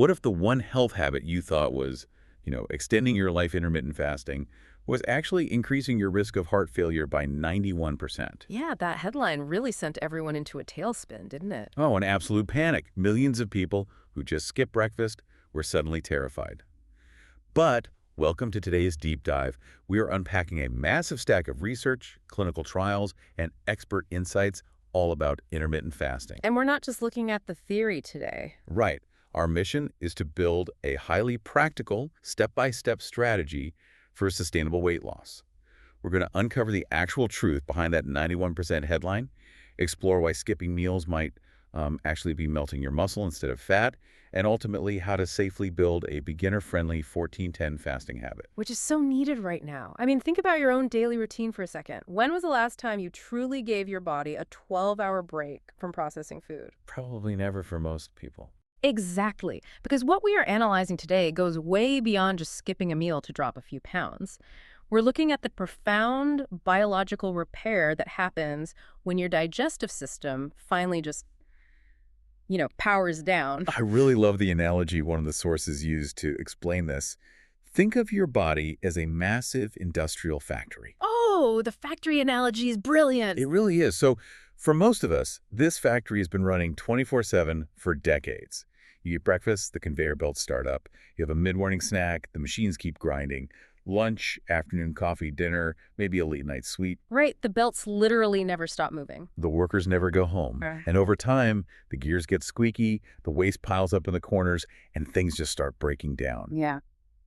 What if the one health habit you thought was, extending your life intermittent fasting was actually increasing your risk of heart failure by 91%? Yeah, that headline really sent everyone into a tailspin, didn't it? Oh, an absolute panic. Millions of people who just skipped breakfast were suddenly terrified. But welcome to today's deep dive. We are unpacking a massive stack of research, clinical trials, and expert insights all about intermittent fasting. And we're not just looking at the theory today. Right. Our mission is to build a highly practical, step-by-step strategy for sustainable weight loss. We're going to uncover the actual truth behind that 91% headline, explore why skipping meals might actually be melting your muscle instead of fat, and ultimately how to safely build a beginner-friendly 14-10 fasting habit. Which is so needed right now. I mean, think about your own daily routine for a second. When was the last time you truly gave your body a 12-hour break from processing food? Probably never for most people. Exactly. Because what we are analyzing today goes way beyond just skipping a meal to drop a few pounds. We're looking at the profound biological repair that happens when your digestive system finally just, powers down. I really love the analogy one of the sources used to explain this. Think of your body as a massive industrial factory. Oh, the factory analogy is brilliant. It really is. So for most of us, this factory has been running 24/7 for decades. You eat breakfast, the conveyor belts start up. You have a mid-morning snack, the machines keep grinding. Lunch, afternoon coffee, dinner, maybe a late-night sweet. Right, the belts literally never stop moving. The workers never go home. And over time, the gears get squeaky, the waste piles up in the corners, and things just start breaking down. Yeah.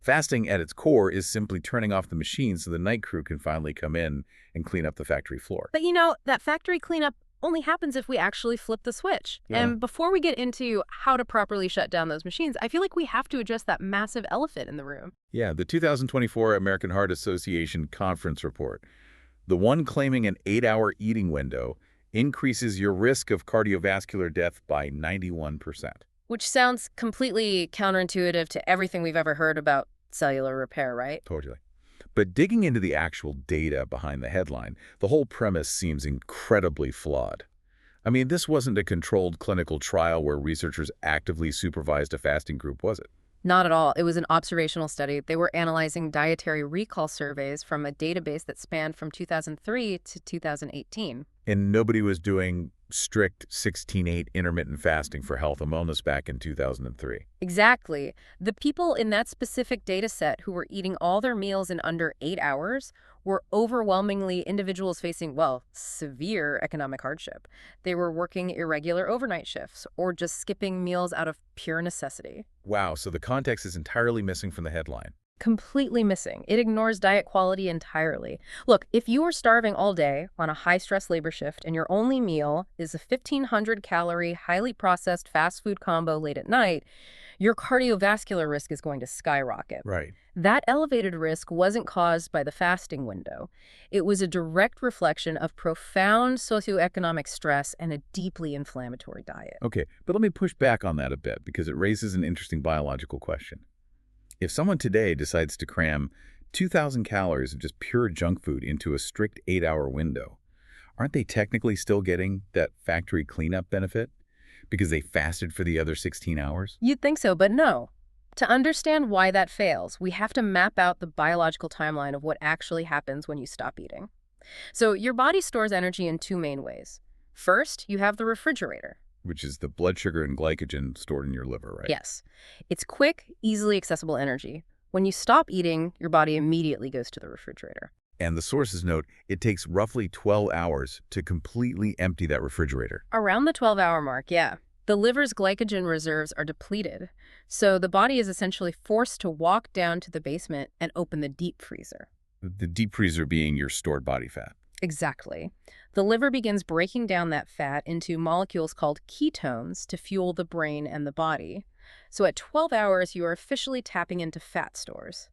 Fasting at its core is simply turning off the machine so the night crew can finally come in and clean up the factory floor. But that factory cleanup only happens if we actually flip the switch. Yeah. And before we get into how to properly shut down those machines, I feel like we have to address that massive elephant in the room. Yeah, the 2024 American Heart Association conference report, the one claiming an 8-hour eating window, increases your risk of cardiovascular death by 91%. Which sounds completely counterintuitive to everything we've ever heard about cellular repair, right? Totally. But digging into the actual data behind the headline, the whole premise seems incredibly flawed. I mean, this wasn't a controlled clinical trial where researchers actively supervised a fasting group, was it? Not at all. It was an observational study. They were analyzing dietary recall surveys from a database that spanned from 2003 to 2018. And nobody was doing strict 16/8 intermittent fasting for health and wellness back in 2003. Exactly. The people in that specific data set who were eating all their meals in under 8 hours were overwhelmingly individuals facing, severe economic hardship. They were working irregular overnight shifts or just skipping meals out of pure necessity. Wow, so the context is entirely missing from the headline. Completely missing. It ignores diet quality entirely. Look, if you are starving all day on a high-stress labor shift and your only meal is a 1,500-calorie, highly processed fast food combo late at night, your cardiovascular risk is going to skyrocket. Right. That elevated risk wasn't caused by the fasting window. It was a direct reflection of profound socioeconomic stress and a deeply inflammatory diet. Okay, but let me push back on that a bit because it raises an interesting biological question. If someone today decides to cram 2,000 calories of just pure junk food into a strict 8-hour window, aren't they technically still getting that factory cleanup benefit because they fasted for the other 16 hours? You'd think so, but no. To understand why that fails, we have to map out the biological timeline of what actually happens when you stop eating. So your body stores energy in two main ways. First, you have the refrigerator. Which is the blood sugar and glycogen stored in your liver, right? Yes. It's quick, easily accessible energy. When you stop eating, your body immediately goes to the refrigerator. And the sources note it takes roughly 12 hours to completely empty that refrigerator. Around the 12-hour mark, yeah. The liver's glycogen reserves are depleted, so the body is essentially forced to walk down to the basement and open the deep freezer. The deep freezer being your stored body fat. Exactly. The liver begins breaking down that fat into molecules called ketones to fuel the brain and the body. So at 12 hours, you are officially tapping into fat stores.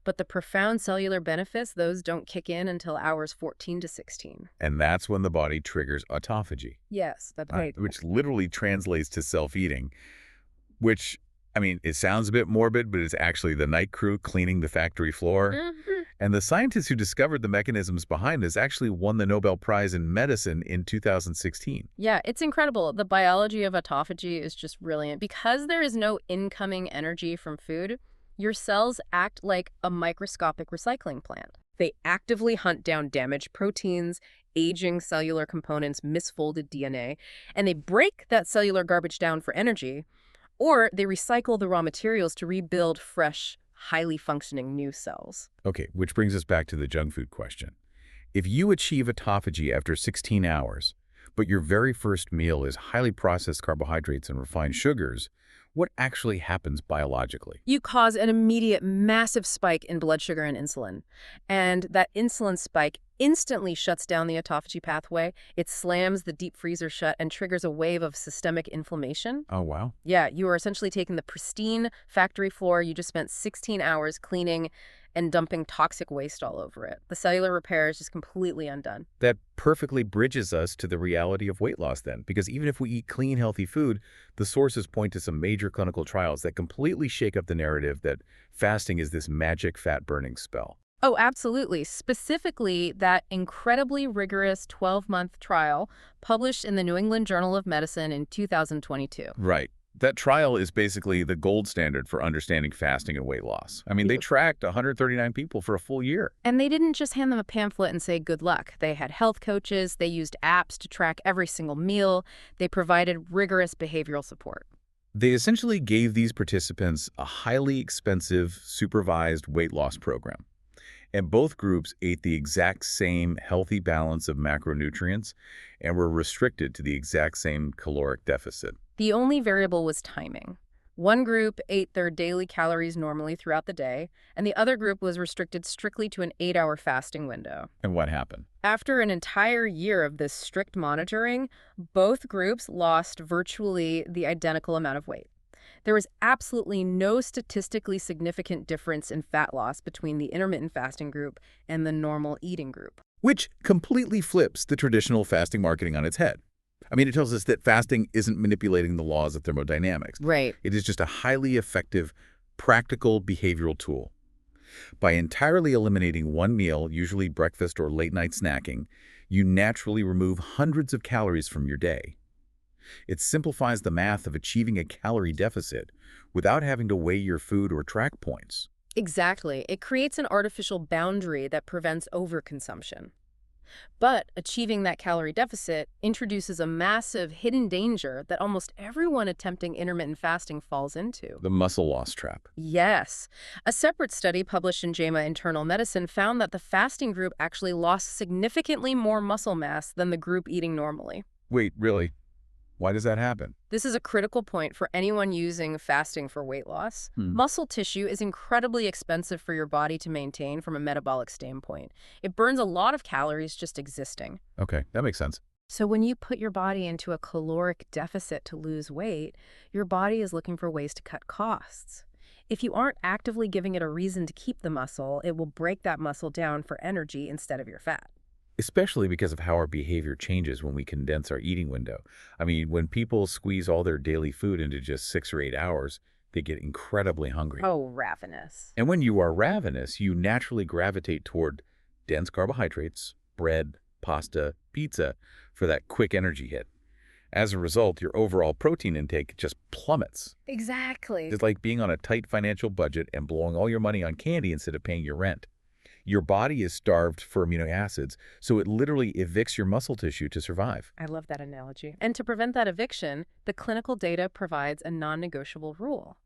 But the profound cellular benefits, those don't kick in until hours 14 to 16. And that's when the body triggers autophagy. Yes, that's right. Which literally translates to self-eating, which, I mean, it sounds a bit morbid, but it's actually the night crew cleaning the factory floor. And the scientists who discovered the mechanisms behind this actually won the Nobel Prize in Medicine in 2016. Yeah, it's incredible. The biology of autophagy is just brilliant. Because there is no incoming energy from food, your cells act like a microscopic recycling plant. They actively hunt down damaged proteins, aging cellular components, misfolded DNA, and they break that cellular garbage down for energy, or they recycle the raw materials to rebuild fresh, highly functioning new cells. Okay, which brings us back to the junk food question. If you achieve autophagy after 16 hours, but your very first meal is highly processed carbohydrates and refined sugars, what actually happens biologically? You cause an immediate massive spike in blood sugar and insulin. And that insulin spike instantly shuts down the autophagy pathway. It slams the deep freezer shut and triggers a wave of systemic inflammation. Oh, wow. Yeah, you are essentially taking the pristine factory floor you just spent 16 hours cleaning and dumping toxic waste all over it. The cellular repair is just completely undone. That perfectly bridges us to the reality of weight loss then, because even if we eat clean, healthy food, the sources point to some major clinical trials that completely shake up the narrative that fasting is this magic fat-burning spell. Oh, absolutely. Specifically, that incredibly rigorous 12-month trial published in the New England Journal of Medicine in 2022. Right. That trial is basically the gold standard for understanding fasting and weight loss. I mean, they tracked 139 people for a full year. And they didn't just hand them a pamphlet and say good luck. They had health coaches, they used apps to track every single meal, they provided rigorous behavioral support. They essentially gave these participants a highly expensive, supervised weight loss program. And both groups ate the exact same healthy balance of macronutrients and were restricted to the exact same caloric deficit. The only variable was timing. One group ate their daily calories normally throughout the day, and the other group was restricted strictly to an 8-hour fasting window. And what happened? After an entire year of this strict monitoring, both groups lost virtually the identical amount of weight. There was absolutely no statistically significant difference in fat loss between the intermittent fasting group and the normal eating group. Which completely flips the traditional fasting marketing on its head. I mean, it tells us that fasting isn't manipulating the laws of thermodynamics. Right. It is just a highly effective, practical behavioral tool. By entirely eliminating one meal, usually breakfast or late-night snacking, you naturally remove hundreds of calories from your day. It simplifies the math of achieving a calorie deficit without having to weigh your food or track points. Exactly. It creates an artificial boundary that prevents overconsumption. But achieving that calorie deficit introduces a massive hidden danger that almost everyone attempting intermittent fasting falls into. The muscle loss trap. Yes. A separate study published in JAMA Internal Medicine found that the fasting group actually lost significantly more muscle mass than the group eating normally. Wait, really? Why does that happen? This is a critical point for anyone using fasting for weight loss. Muscle tissue is incredibly expensive for your body to maintain from a metabolic standpoint. It burns a lot of calories just existing. Okay, that makes sense. So when you put your body into a caloric deficit to lose weight, your body is looking for ways to cut costs. If you aren't actively giving it a reason to keep the muscle, it will break that muscle down for energy instead of your fat. Especially because of how our behavior changes when we condense our eating window. I mean, when people squeeze all their daily food into just 6 or 8 hours, they get incredibly hungry. Oh, ravenous. And when you are ravenous, you naturally gravitate toward dense carbohydrates, bread, pasta, pizza, for that quick energy hit. As a result, your overall protein intake just plummets. Exactly. It's like being on a tight financial budget and blowing all your money on candy instead of paying your rent. Your body is starved for amino acids, so it literally evicts your muscle tissue to survive. I love that analogy. And to prevent that eviction, the clinical data provides a non-negotiable rule.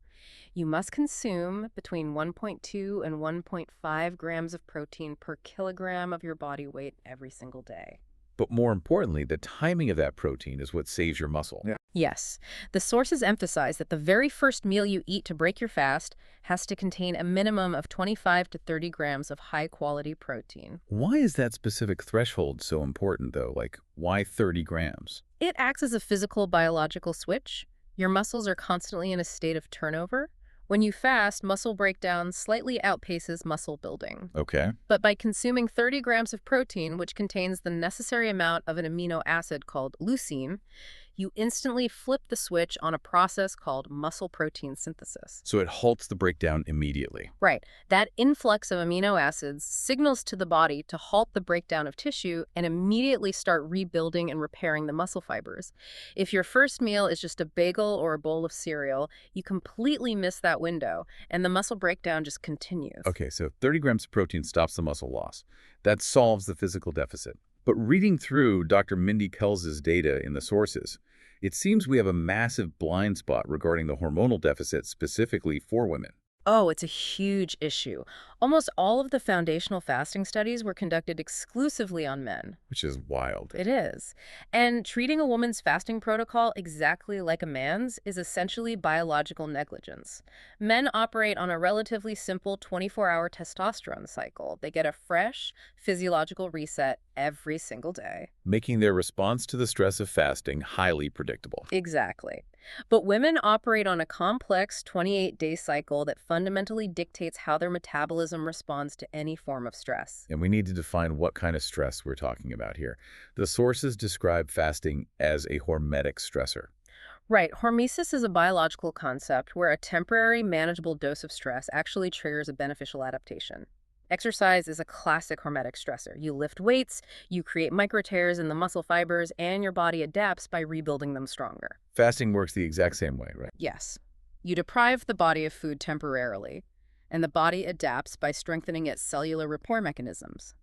You must consume between 1.2 and 1.5 grams of protein per kilogram of your body weight every single day. But more importantly, the timing of that protein is what saves your muscle. Yeah. Yes, the sources emphasize that the very first meal you eat to break your fast has to contain a minimum of 25 to 30 grams of high-quality protein. Why is that specific threshold so important, though? Like, why 30 grams? It acts as a physical biological switch. Your muscles are constantly in a state of turnover. When you fast, muscle breakdown slightly outpaces muscle building. Okay. But by consuming 30 grams of protein, which contains the necessary amount of an amino acid called leucine, you instantly flip the switch on a process called muscle protein synthesis. So it halts the breakdown immediately. Right. That influx of amino acids signals to the body to halt the breakdown of tissue and immediately start rebuilding and repairing the muscle fibers. If your first meal is just a bagel or a bowl of cereal, you completely miss that window, and the muscle breakdown just continues. Okay, so 30 grams of protein stops the muscle loss. That solves the physical deficit. But reading through Dr. Mindy Kelz's data in the sources, it seems we have a massive blind spot regarding the hormonal deficit specifically for women. Oh, it's a huge issue. Almost all of the foundational fasting studies were conducted exclusively on men. Which is wild. It is. And treating a woman's fasting protocol exactly like a man's is essentially biological negligence. Men operate on a relatively simple 24-hour testosterone cycle. They get a fresh, physiological reset every single day. Making their response to the stress of fasting highly predictable. Exactly. But women operate on a complex 28-day cycle that fundamentally dictates how their metabolism responds to any form of stress. And we need to define what kind of stress we're talking about here. The sources describe fasting as a hormetic stressor. Right. Hormesis is a biological concept where a temporary, manageable dose of stress actually triggers a beneficial adaptation. Exercise is a classic hormetic stressor. You lift weights, you create micro tears in the muscle fibers, and your body adapts by rebuilding them stronger. Fasting works the exact same way, right? Yes. You deprive the body of food temporarily, and the body adapts by strengthening its cellular repair mechanisms.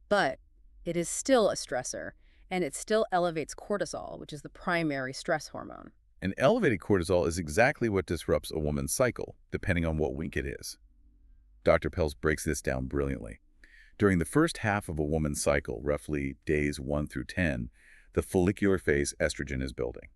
But it is still a stressor, and it still elevates cortisol, which is the primary stress hormone. And elevated cortisol is exactly what disrupts a woman's cycle, depending on what week it is. Dr. Pelz breaks this down brilliantly. During the first half of a woman's cycle, roughly days 1 through 10, the follicular phase estrogen is building.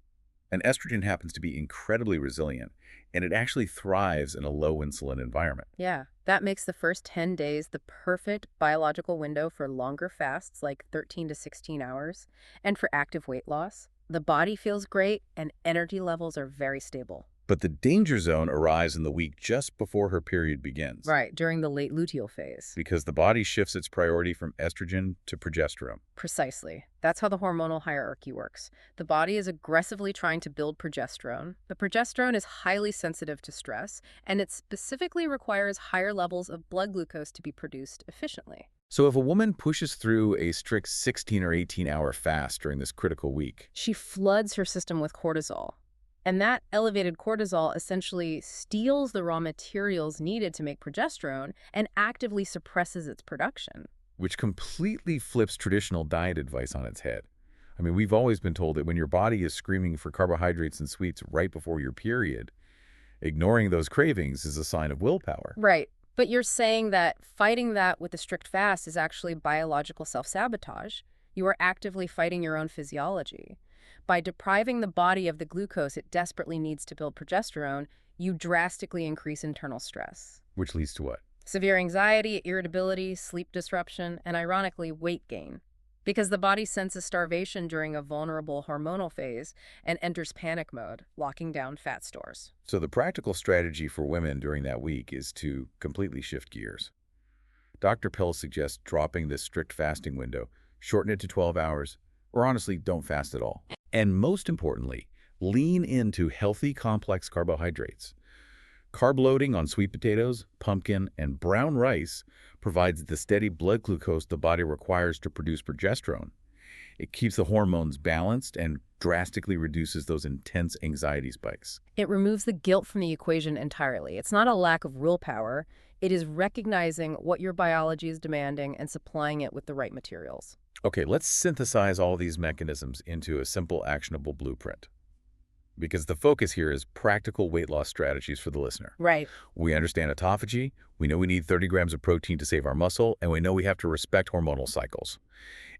And estrogen happens to be incredibly resilient, and it actually thrives in a low insulin environment. Yeah, that makes the first 10 days the perfect biological window for longer fasts, like 13 to 16 hours, and for active weight loss. The body feels great, and energy levels are very stable. But the danger zone arrives in the week just before her period begins. Right, during the late luteal phase. Because the body shifts its priority from estrogen to progesterone. Precisely. That's how the hormonal hierarchy works. The body is aggressively trying to build progesterone. The progesterone is highly sensitive to stress, and it specifically requires higher levels of blood glucose to be produced efficiently. So if a woman pushes through a strict 16 or 18-hour fast during this critical week, She floods her system with cortisol. And that elevated cortisol essentially steals the raw materials needed to make progesterone and actively suppresses its production. which completely flips traditional diet advice on its head. I mean, we've always been told that when your body is screaming for carbohydrates and sweets right before your period, ignoring those cravings is a sign of willpower. Right. But you're saying that fighting that with a strict fast is actually biological self-sabotage. You are actively fighting your own physiology. By depriving the body of the glucose it desperately needs to build progesterone, you drastically increase internal stress. Which leads to what? Severe anxiety, irritability, sleep disruption, and ironically, weight gain. Because the body senses starvation during a vulnerable hormonal phase and enters panic mode, locking down fat stores. So the practical strategy for women during that week is to completely shift gears. Dr. Pelz suggests dropping this strict fasting window, shorten it to 12 hours, or honestly, don't fast at all. And most importantly, lean into healthy, complex carbohydrates. Carb loading on sweet potatoes, pumpkin, and brown rice provides the steady blood glucose the body requires to produce progesterone. It keeps the hormones balanced and drastically reduces those intense anxiety spikes. It removes the guilt from the equation entirely. It's not a lack of willpower. It is recognizing what your biology is demanding and supplying it with the right materials. Okay, let's synthesize all these mechanisms into a simple, actionable blueprint. Because the focus here is practical weight loss strategies for the listener. Right. We understand autophagy, we know we need 30 grams of protein to save our muscle, and we know we have to respect hormonal cycles.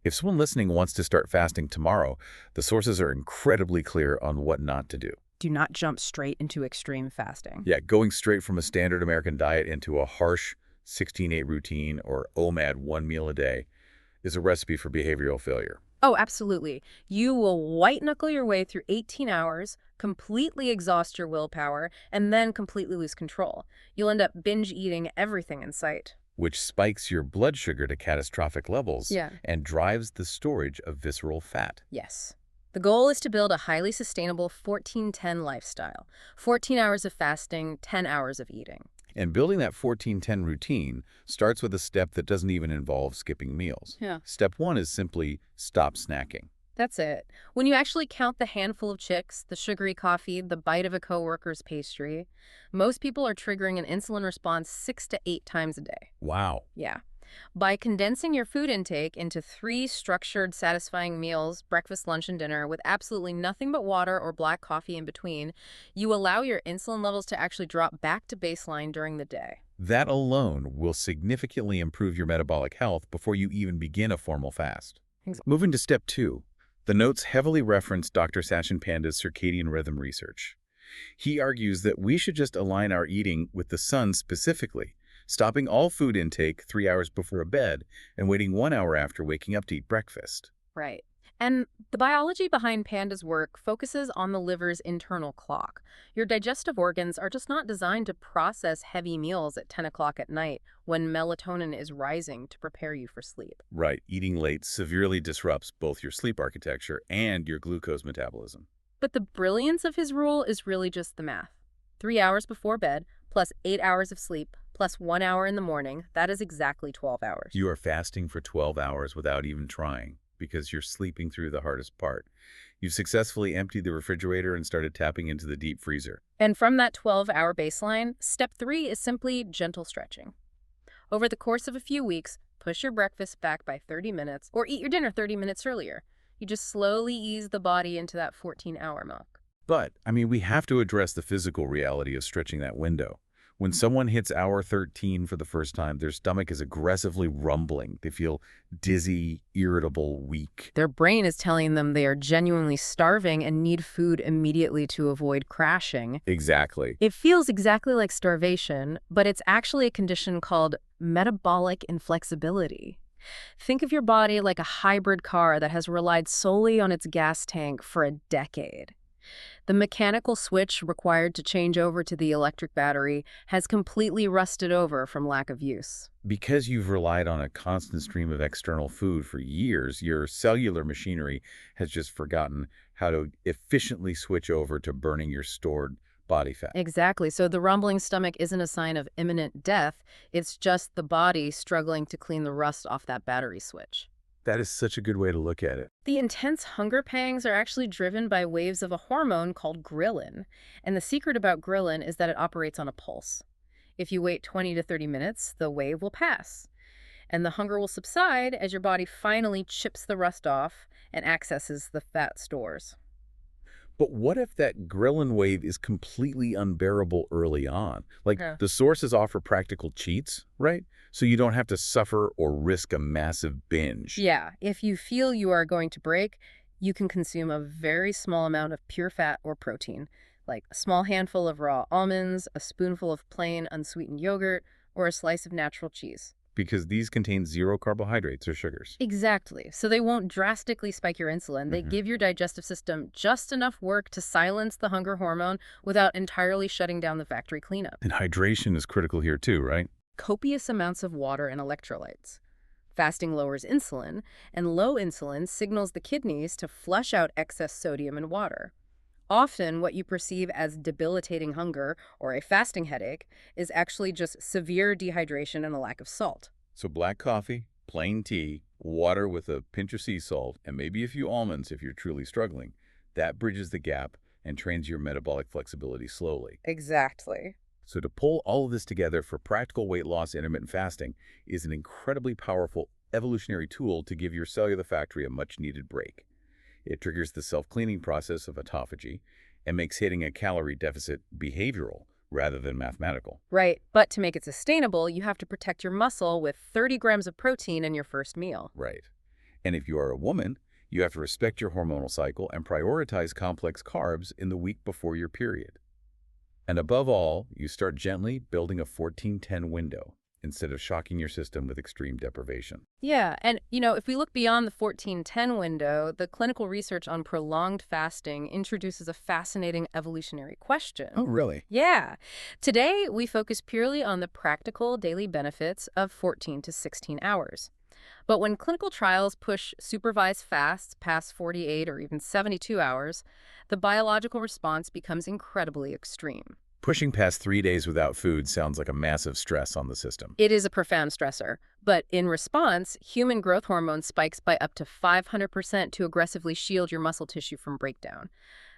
If someone listening wants to start fasting tomorrow, the sources are incredibly clear on what not to do. Do not jump straight into extreme fasting. Yeah, going straight from a standard American diet into a harsh 16-8 routine or OMAD 1 meal a day is a recipe for behavioral failure. Oh, absolutely. You will white-knuckle your way through 18 hours, completely exhaust your willpower, and then completely lose control. You'll end up binge eating everything in sight. Which spikes your blood sugar to catastrophic levels Yeah. and drives the storage of visceral fat. Yes. The goal is to build a highly sustainable 14-10 lifestyle. 14 hours of fasting, 10 hours of eating. And building that 14-10 routine starts with a step that doesn't even involve skipping meals. Yeah. Step 1 is simply stop snacking. That's it. When you actually count the handful of chicks, the sugary coffee, the bite of a coworker's pastry, most people are triggering an insulin response 6 to 8 times a day. Wow. Yeah. By condensing your food intake into 3 structured, satisfying meals, breakfast, lunch, and dinner, with absolutely nothing but water or black coffee in between, you allow your insulin levels to actually drop back to baseline during the day. That alone will significantly improve your metabolic health before you even begin a formal fast. Moving to step 2, the notes heavily reference Dr. Sachin Panda's circadian rhythm research. He argues that we should just align our eating with the sun specifically, stopping all food intake 3 hours before bed and waiting 1 hour after waking up to eat breakfast. Right. And the biology behind Panda's work focuses on the liver's internal clock. Your digestive organs are just not designed to process heavy meals at 10 o'clock at night when melatonin is rising to prepare you for sleep. Right, eating late severely disrupts both your sleep architecture and your glucose metabolism. But the brilliance of his rule is really just the math. 3 hours before bed, plus 8 hours of sleep, plus 1 hour in the morning, that is exactly 12 hours. You are fasting for 12 hours without even trying because you're sleeping through the hardest part. You've successfully emptied the refrigerator and started tapping into the deep freezer. And from that 12-hour baseline, step 3 is simply gentle stretching. Over the course of a few weeks, push your breakfast back by 30 minutes or eat your dinner 30 minutes earlier. You just slowly ease the body into that 14-hour mark. But, we have to address the physical reality of stretching that window. When someone hits hour 13 for the first time, their stomach is aggressively rumbling. They feel dizzy, irritable, weak. Their brain is telling them they are genuinely starving and need food immediately to avoid crashing. Exactly. It feels exactly like starvation, but it's actually a condition called metabolic inflexibility. Think of your body like a hybrid car that has relied solely on its gas tank for a decade. The mechanical switch required to change over to the electric battery has completely rusted over from lack of use. Because you've relied on a constant stream of external food for years, your cellular machinery has just forgotten how to efficiently switch over to burning your stored body fat. Exactly. So the rumbling stomach isn't a sign of imminent death. It's just the body struggling to clean the rust off that battery switch. That is such a good way to look at it. The intense hunger pangs are actually driven by waves of a hormone called ghrelin. And the secret about ghrelin is that it operates on a pulse. If you wait 20 to 30 minutes, the wave will pass. And the hunger will subside as your body finally chips the rust off and accesses the fat stores. But what if that ghrelin wave is completely unbearable early on? Yeah. The sources offer practical cheats, right? So you don't have to suffer or risk a massive binge. Yeah, if you feel you are going to break, you can consume a very small amount of pure fat or protein, like a small handful of raw almonds, a spoonful of plain unsweetened yogurt, or a slice of natural cheese. Because these contain 0 carbohydrates or sugars. Exactly. So they won't drastically spike your insulin. They give your digestive system just enough work to silence the hunger hormone without entirely shutting down the factory cleanup. And hydration is critical here too, right? Copious amounts of water and electrolytes. Fasting lowers insulin, and low insulin signals the kidneys to flush out excess sodium and water. Often, what you perceive as debilitating hunger or a fasting headache is actually just severe dehydration and a lack of salt. So black coffee, plain tea, water with a pinch of sea salt, and maybe a few almonds if you're truly struggling. That bridges the gap and trains your metabolic flexibility slowly. Exactly. So to pull all of this together for practical weight loss intermittent fasting is an incredibly powerful evolutionary tool to give your cellular factory a much-needed break. It triggers the self-cleaning process of autophagy and makes hitting a calorie deficit behavioral rather than mathematical. Right, but to make it sustainable, you have to protect your muscle with 30 grams of protein in your first meal. Right. And if you are a woman, you have to respect your hormonal cycle and prioritize complex carbs in the week before your period. And above all, you start gently building a 14-10 window instead of shocking your system with extreme deprivation. Yeah, and if we look beyond the 14-10 window, the clinical research on prolonged fasting introduces a fascinating evolutionary question. Oh, really? Yeah. Today, we focus purely on the practical daily benefits of 14 to 16 hours. But when clinical trials push supervised fasts past 48 or even 72 hours, the biological response becomes incredibly extreme. Pushing past 3 days without food sounds like a massive stress on the system. It is a profound stressor, but in response, human growth hormone spikes by up to 500% to aggressively shield your muscle tissue from breakdown.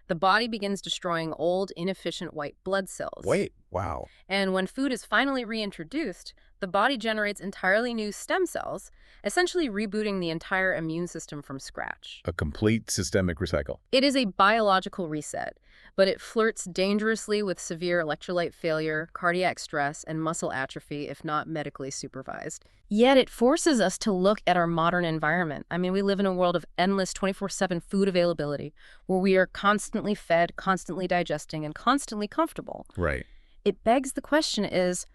The body begins destroying old, inefficient white blood cells. Wait, wow. And when food is finally reintroduced, the body generates entirely new stem cells, essentially rebooting the entire immune system from scratch. A complete systemic recycle. It is a biological reset, but it flirts dangerously with severe electrolyte failure, cardiac stress, and muscle atrophy if not medically supervised. Yet it forces us to look at our modern environment. I mean, we live in a world of endless 24/7 food availability, where we are constantly fed, constantly digesting, and constantly comfortable. Right. It begs the question is,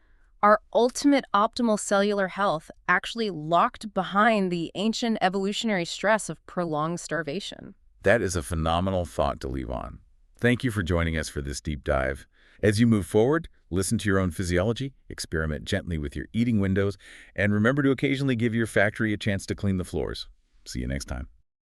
our ultimate optimal cellular health actually locked behind the ancient evolutionary stress of prolonged starvation? That is a phenomenal thought to leave on. Thank you for joining us for this deep dive. As you move forward, listen to your own physiology, experiment gently with your eating windows, and remember to occasionally give your factory a chance to clean the floors. See you next time.